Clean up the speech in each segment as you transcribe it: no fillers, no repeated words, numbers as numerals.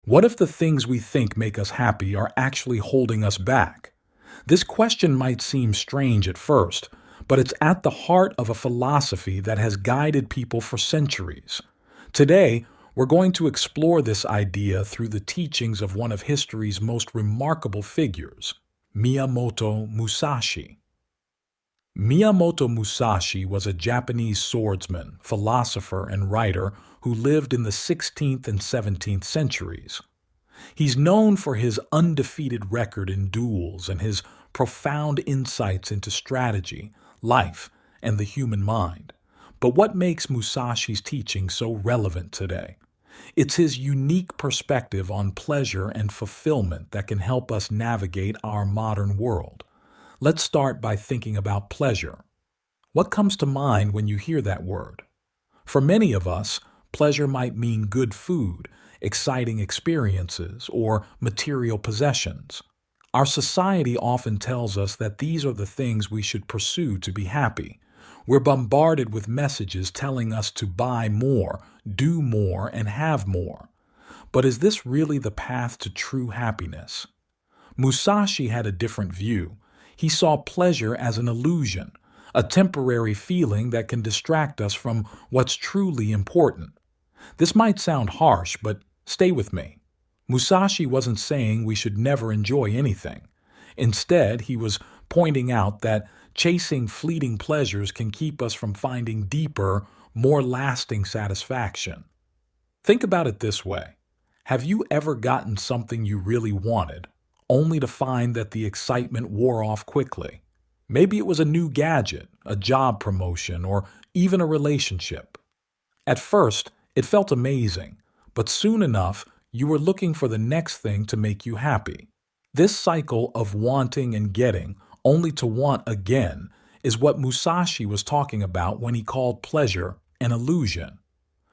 What if the things we think make us happy are actually holding us back? This question might seem strange at first, but it's at the heart of a philosophy that has guided people for centuries. Today, we're going to explore this idea through the teachings of one of history's most remarkable figures, Miyamoto Musashi. Miyamoto Musashi was a Japanese swordsman, philosopher, and writer who lived in the 16th and 17th centuries. He's known for his undefeated record in duels and his profound insights into strategy, life, and the human mind. But what makes Musashi's teaching so relevant today? It's his unique perspective on pleasure and fulfillment that can help us navigate our modern world. Let's start by thinking about pleasure. What comes to mind when you hear that word? For many of us, pleasure might mean good food, exciting experiences, or material possessions. Our society often tells us that these are the things we should pursue to be happy. We're bombarded with messages telling us to buy more, do more, and have more. But is this really the path to true happiness? Musashi had a different view. He saw pleasure as an illusion, a temporary feeling that can distract us from what's truly important. This might sound harsh, but stay with me. Musashi wasn't saying we should never enjoy anything. Instead, he was pointing out that chasing fleeting pleasures can keep us from finding deeper, more lasting satisfaction. Think about it this way. Have you ever gotten something you really wanted, only to find that the excitement wore off quickly? Maybe it was a new gadget, a job promotion, or even a relationship. At first, it felt amazing, but soon enough, you were looking for the next thing to make you happy. This cycle of wanting and getting, only to want again, is what Musashi was talking about when he called pleasure an illusion.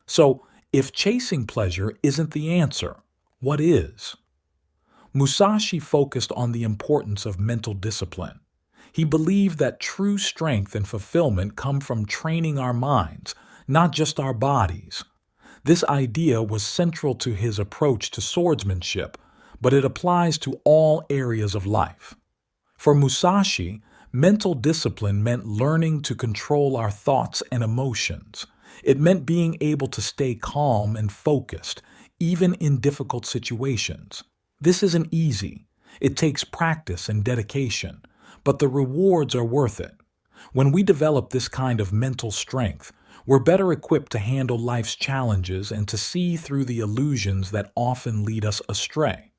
So, if chasing pleasure isn't the answer, what is? Musashi focused on the importance of mental discipline. He believed that true strength and fulfillment come from training our minds, not just our bodies. This idea was central to his approach to swordsmanship, but it applies to all areas of life. For Musashi, mental discipline meant learning to control our thoughts and emotions. It meant being able to stay calm and focused, even in difficult situations. This isn't easy. It takes practice and dedication, but the rewards are worth it. When we develop this kind of mental strength, we're better equipped to handle life's challenges and to see through the illusions that often lead us astray.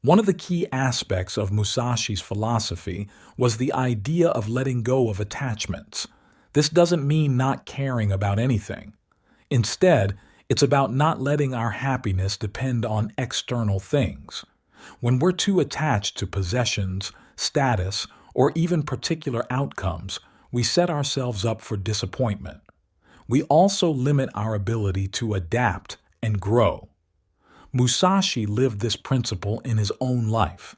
One of the key aspects of Musashi's philosophy was the idea of letting go of attachments. This doesn't mean not caring about anything. Instead, it's about not letting our happiness depend on external things. When we're too attached to possessions, status, or even particular outcomes, we set ourselves up for disappointment. We also limit our ability to adapt and grow. Musashi lived this principle in his own life.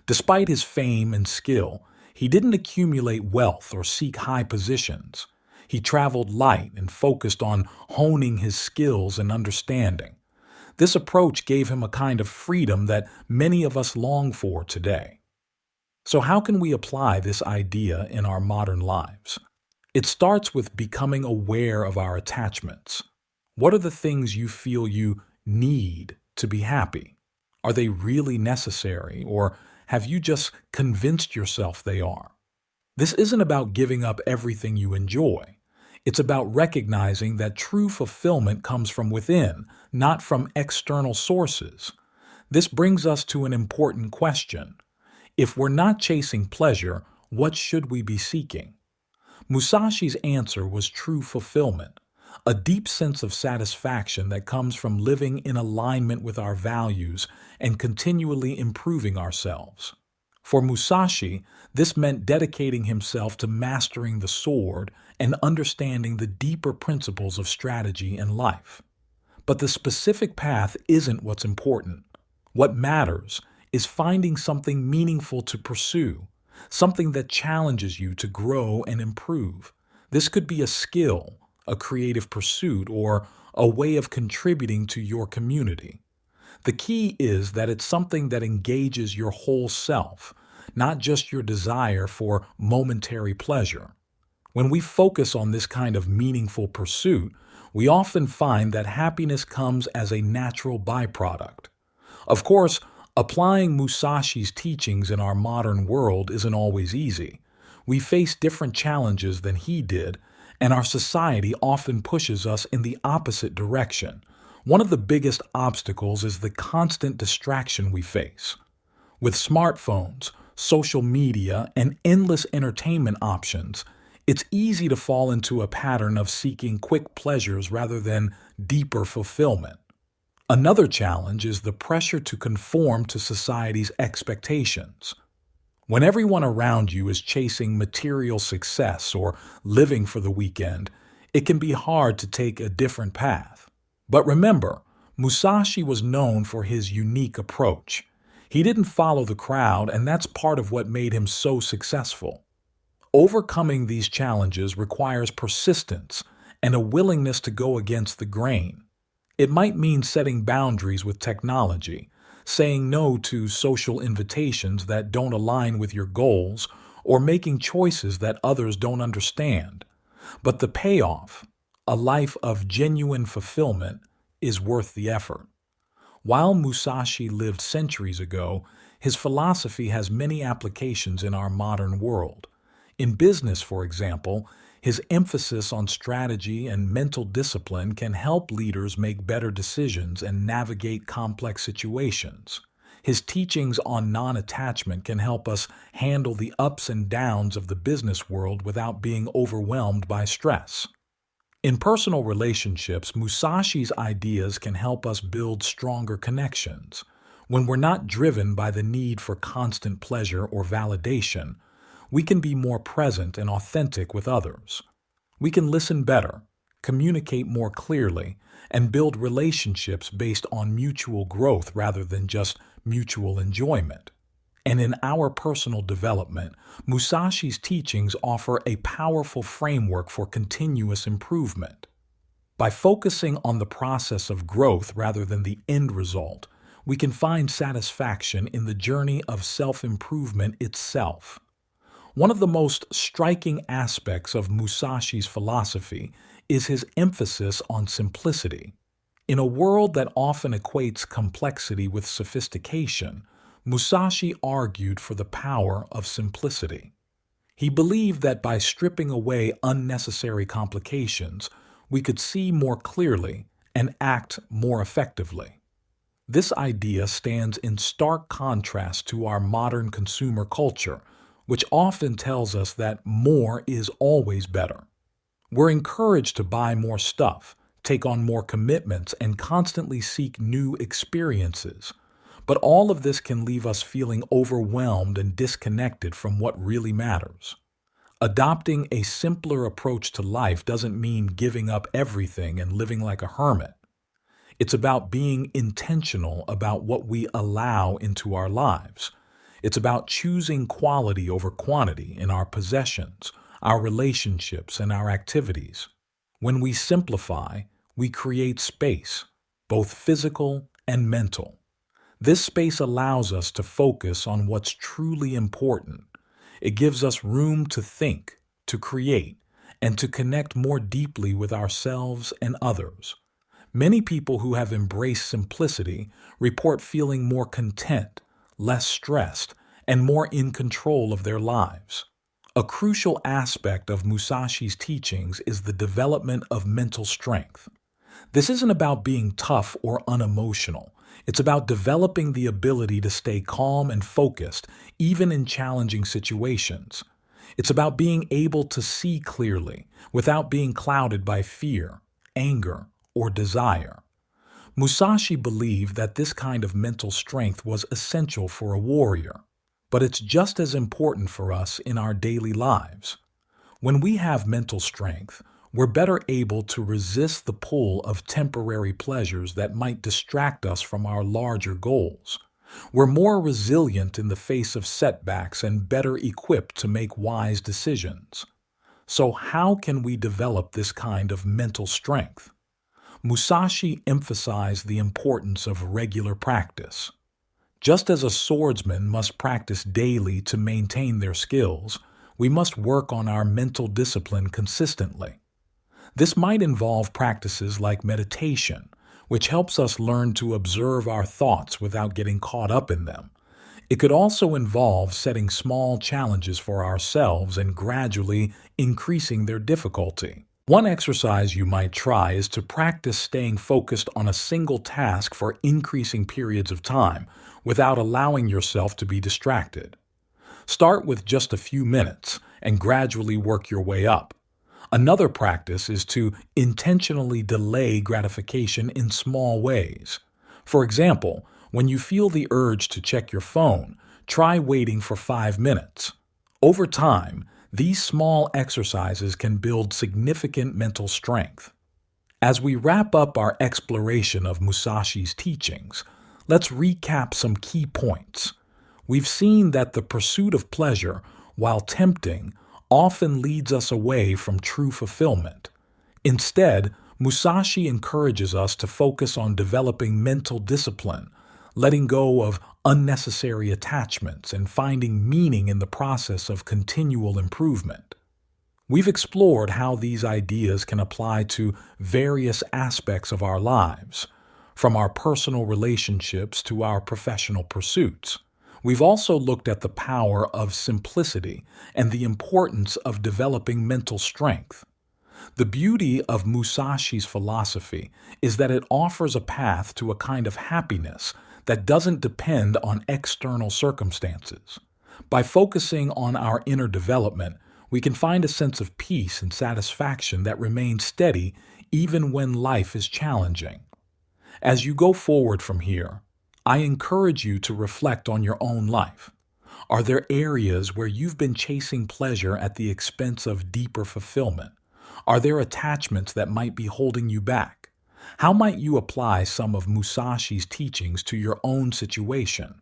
Despite his fame and skill, he didn't accumulate wealth or seek high positions. He traveled light and focused on honing his skills and understanding. This approach gave him a kind of freedom that many of us long for today. So how can we apply this idea in our modern lives? It starts with becoming aware of our attachments. What are the things you feel you need to be happy? Are they really necessary, or have you just convinced yourself they are? This isn't about giving up everything you enjoy. It's about recognizing that true fulfillment comes from within, not from external sources. This brings us to an important question. If we're not chasing pleasure, what should we be seeking? Musashi's answer was true fulfillment, a deep sense of satisfaction that comes from living in alignment with our values and continually improving ourselves. For Musashi, this meant dedicating himself to mastering the sword and understanding the deeper principles of strategy and life. But the specific path isn't what's important. What matters is finding something meaningful to pursue, something that challenges you to grow and improve. This could be a skill, a creative pursuit, or a way of contributing to your community. The key is that it's something that engages your whole self, not just your desire for momentary pleasure. When we focus on this kind of meaningful pursuit, we often find that happiness comes as a natural byproduct. Of course, applying Musashi's teachings in our modern world isn't always easy. We face different challenges than he did, and our society often pushes us in the opposite direction. One of the biggest obstacles is the constant distraction we face. With smartphones, social media, and endless entertainment options, it's easy to fall into a pattern of seeking quick pleasures rather than deeper fulfillment. Another challenge is the pressure to conform to society's expectations. When everyone around you is chasing material success or living for the weekend, it can be hard to take a different path. But remember, Musashi was known for his unique approach. He didn't follow the crowd, and that's part of what made him so successful. Overcoming these challenges requires persistence and a willingness to go against the grain. It might mean setting boundaries with technology, saying no to social invitations that don't align with your goals, or making choices that others don't understand. But the payoff, a life of genuine fulfillment, is worth the effort. While Musashi lived centuries ago, his philosophy has many applications in our modern world. In business, for example, his emphasis on strategy and mental discipline can help leaders make better decisions and navigate complex situations. His teachings on non-attachment can help us handle the ups and downs of the business world without being overwhelmed by stress. In personal relationships, Musashi's ideas can help us build stronger connections. When we're not driven by the need for constant pleasure or validation, we can be more present and authentic with others. We can listen better, communicate more clearly, and build relationships based on mutual growth rather than just mutual enjoyment. And in our personal development, Musashi's teachings offer a powerful framework for continuous improvement. By focusing on the process of growth rather than the end result, we can find satisfaction in the journey of self-improvement itself. One of the most striking aspects of Musashi's philosophy is his emphasis on simplicity. In a world that often equates complexity with sophistication, Musashi argued for the power of simplicity. He believed that by stripping away unnecessary complications, we could see more clearly and act more effectively. This idea stands in stark contrast to our modern consumer culture, which often tells us that more is always better. We're encouraged to buy more stuff, take on more commitments, and constantly seek new experiences. But all of this can leave us feeling overwhelmed and disconnected from what really matters. Adopting a simpler approach to life doesn't mean giving up everything and living like a hermit. It's about being intentional about what we allow into our lives. It's about choosing quality over quantity in our possessions, our relationships, and our activities. When we simplify, we create space, both physical and mental. This space allows us to focus on what's truly important. It gives us room to think, to create, and to connect more deeply with ourselves and others. Many people who have embraced simplicity report feeling more content, less stressed, and more in control of their lives. A crucial aspect of Musashi's teachings is the development of mental strength. This isn't about being tough or unemotional. It's about developing the ability to stay calm and focused, even in challenging situations. It's about being able to see clearly without being clouded by fear, anger, or desire. Musashi believed that this kind of mental strength was essential for a warrior, but it's just as important for us in our daily lives. When we have mental strength, we're better able to resist the pull of temporary pleasures that might distract us from our larger goals. We're more resilient in the face of setbacks and better equipped to make wise decisions. So how can we develop this kind of mental strength? Musashi emphasized the importance of regular practice. Just as a swordsman must practice daily to maintain their skills, we must work on our mental discipline consistently. This might involve practices like meditation, which helps us learn to observe our thoughts without getting caught up in them. It could also involve setting small challenges for ourselves and gradually increasing their difficulty. One exercise you might try is to practice staying focused on a single task for increasing periods of time without allowing yourself to be distracted. Start with just a few minutes and gradually work your way up. Another practice is to intentionally delay gratification in small ways. For example, when you feel the urge to check your phone, try waiting for 5 minutes. Over time, these small exercises can build significant mental strength. As we wrap up our exploration of Musashi's teachings, let's recap some key points. We've seen that the pursuit of pleasure, while tempting, often leads us away from true fulfillment. Instead, Musashi encourages us to focus on developing mental discipline, letting go of unnecessary attachments, and finding meaning in the process of continual improvement. We've explored how these ideas can apply to various aspects of our lives, from our personal relationships to our professional pursuits. We've also looked at the power of simplicity and the importance of developing mental strength. The beauty of Musashi's philosophy is that it offers a path to a kind of happiness that doesn't depend on external circumstances. By focusing on our inner development, we can find a sense of peace and satisfaction that remains steady even when life is challenging. As you go forward from here, I encourage you to reflect on your own life. Are there areas where you've been chasing pleasure at the expense of deeper fulfillment? Are there attachments that might be holding you back? How might you apply some of Musashi's teachings to your own situation?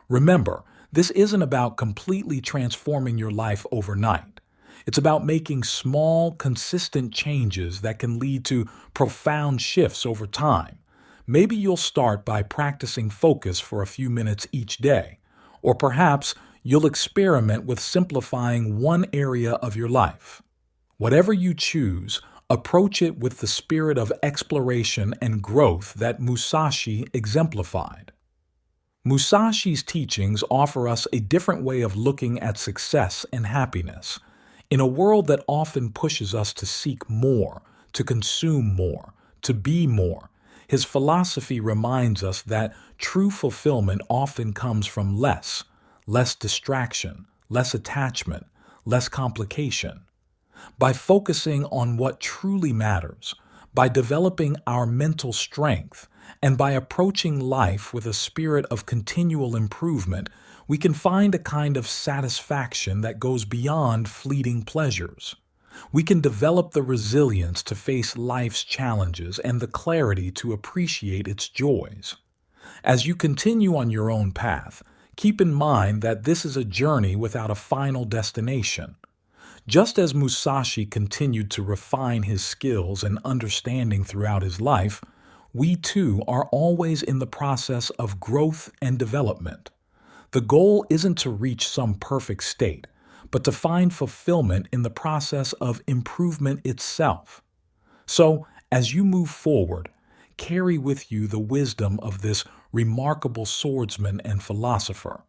Remember, this isn't about completely transforming your life overnight. It's about making small, consistent changes that can lead to profound shifts over time. Maybe you'll start by practicing focus for a few minutes each day, or perhaps you'll experiment with simplifying one area of your life. Whatever you choose, approach it with the spirit of exploration and growth that Musashi exemplified. Musashi's teachings offer us a different way of looking at success and happiness. In a world that often pushes us to seek more, to consume more, to be more, his philosophy reminds us that true fulfillment often comes from less distraction, less attachment, less complication. By focusing on what truly matters, by developing our mental strength, and by approaching life with a spirit of continual improvement, we can find a kind of satisfaction that goes beyond fleeting pleasures. We can develop the resilience to face life's challenges and the clarity to appreciate its joys. As you continue on your own path, keep in mind that this is a journey without a final destination. Just as Musashi continued to refine his skills and understanding throughout his life, we too are always in the process of growth and development. The goal isn't to reach some perfect state, but to find fulfillment in the process of improvement itself. So, as you move forward, carry with you the wisdom of this remarkable swordsman and philosopher.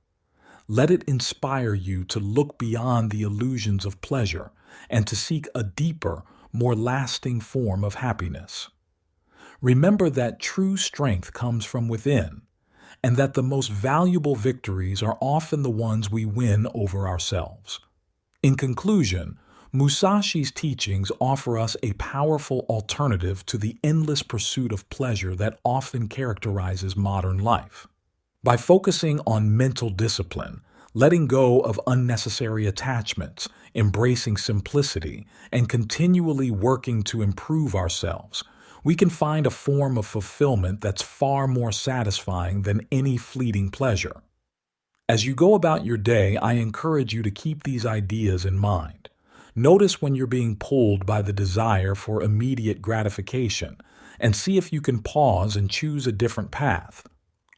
Let it inspire you to look beyond the illusions of pleasure and to seek a deeper, more lasting form of happiness. Remember that true strength comes from within, and that the most valuable victories are often the ones we win over ourselves. In conclusion, Musashi's teachings offer us a powerful alternative to the endless pursuit of pleasure that often characterizes modern life. By focusing on mental discipline, letting go of unnecessary attachments, embracing simplicity, and continually working to improve ourselves, we can find a form of fulfillment that's far more satisfying than any fleeting pleasure. As you go about your day, I encourage you to keep these ideas in mind. Notice when you're being pulled by the desire for immediate gratification, and see if you can pause and choose a different path.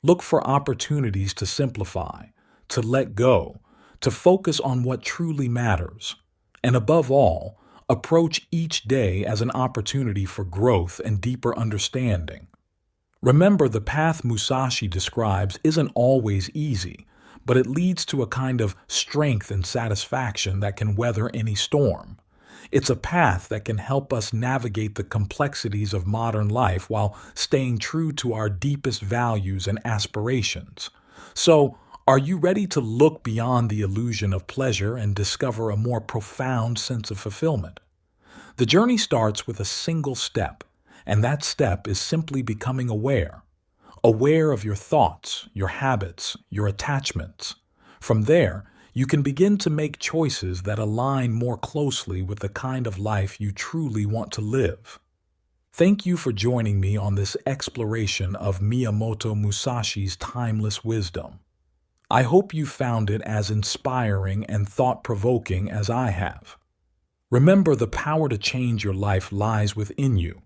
Look for opportunities to simplify, to let go, to focus on what truly matters. And above all, approach each day as an opportunity for growth and deeper understanding. Remember, the path Musashi describes isn't always easy, but it leads to a kind of strength and satisfaction that can weather any storm. It's a path that can help us navigate the complexities of modern life while staying true to our deepest values and aspirations. So, are you ready to look beyond the illusion of pleasure and discover a more profound sense of fulfillment? The journey starts with a single step, and that step is simply becoming aware. Aware of your thoughts, your habits, your attachments. From there, you can begin to make choices that align more closely with the kind of life you truly want to live. Thank you for joining me on this exploration of Miyamoto Musashi's timeless wisdom. I hope you found it as inspiring and thought-provoking as I have. Remember, the power to change your life lies within you.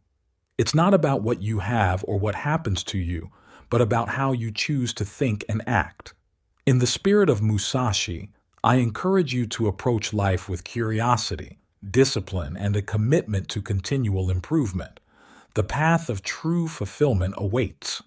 It's not about what you have or what happens to you, but about how you choose to think and act. In the spirit of Musashi, I encourage you to approach life with curiosity, discipline, and a commitment to continual improvement. The path of true fulfillment awaits.